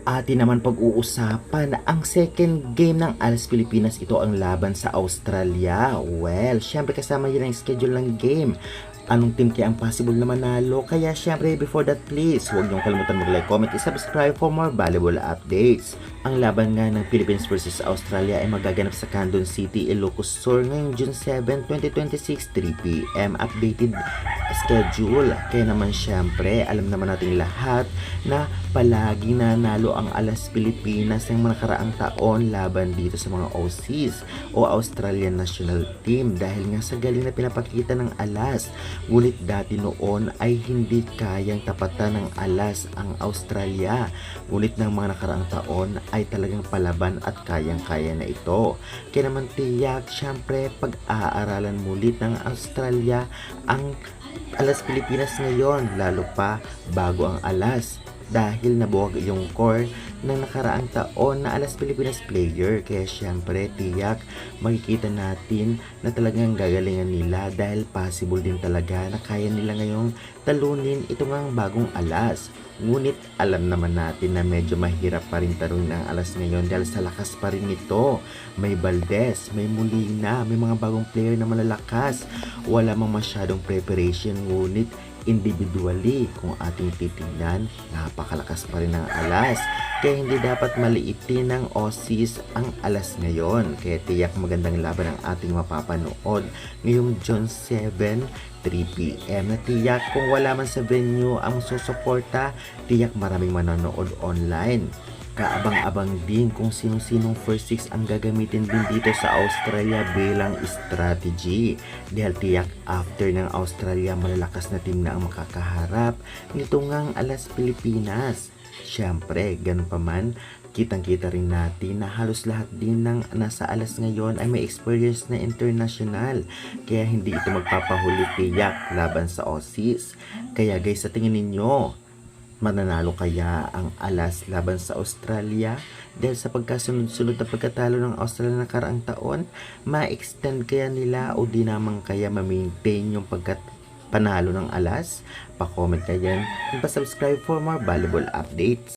Atin naman pag-uusapan ang second game ng ALS Pilipinas. Ito ang laban sa Australia. Well, syempre kasama yun ang schedule ng game. Anong team kaya ang possible na manalo? Kaya syempre before that please, huwag niyong kalimutan mag-like, comment, subscribe for more valuable updates. Ang laban nga ng Philippines versus Australia ay magaganap sa Candon City, Ilocos Sur ngayong June 7, 2026, 3 p.m. Updated schedule. Kaya naman syempre, alam naman nating lahat na palagi nanalo ang ALAS Pilipinas ng mga nakaraang taon laban dito sa mga Aussies o Australian National Team dahil nga sa galing na pinapakita ng ALAS. Ngunit dati noon ay hindi kayang tapatan ng ALAS ang Australia. Ngunit ng mga nakaraang taon ay talagang palaban at kayang-kaya na ito. Kaya naman tiyak, syempre pag-aaralan mulit ng Australia ang ALAS Pilipinas ngayon, lalo pa bago ang ALAS dahil nabuwag yung core ng nakaraang taon na ALAS Pilipinas player. Kaya syempre tiyak makikita natin na talagang gagalingan nila dahil possible din talaga na kaya nila ngayong talunin ito ngang bagong ALAS. Ngunit alam naman natin na medyo mahirap pa rin tarunin ang ALAS ngayon dahil sa lakas pa rin nito. May Valdez, may Molina, may mga bagong player na malalakas. Wala mang masyadong preparation, ngunit individually kung ating titingnan, napakalakas pa rin ng ALAS. Kaya hindi dapat maliitin ng Aussies ang ALAS ngayon. Kaya tiyak magandang laban ang ating mapapanood ngayong June 7, 3 p.m. na tiyak kung wala man sa venue ang susuporta, tiyak maraming manonood online. Kaabang-abang din kung sino-sinong first six ang gagamitin din dito sa Australia bilang strategy. Dahil tiyak after ng Australia, malalakas na team na ang makakaharap nito ngang ALAS Pilipinas. Siyempre, ganun pa man, kitang-kita rin natin na halos lahat din ng nasa ALAS ngayon ay may experience na international. Kaya hindi ito magpapahuli tiyak laban sa Aussies. Kaya guys, sa tingin ninyo, mananalo kaya ang ALAS laban sa Australia? Dahil sa pagkasunod-sunod na pagkatalo ng Australia na nakaraang taon, ma-extend kaya nila o di naman kaya ma-maintain yung panalo ng ALAS? Pa-comment ka dyan and pa-subscribe for more valuable updates.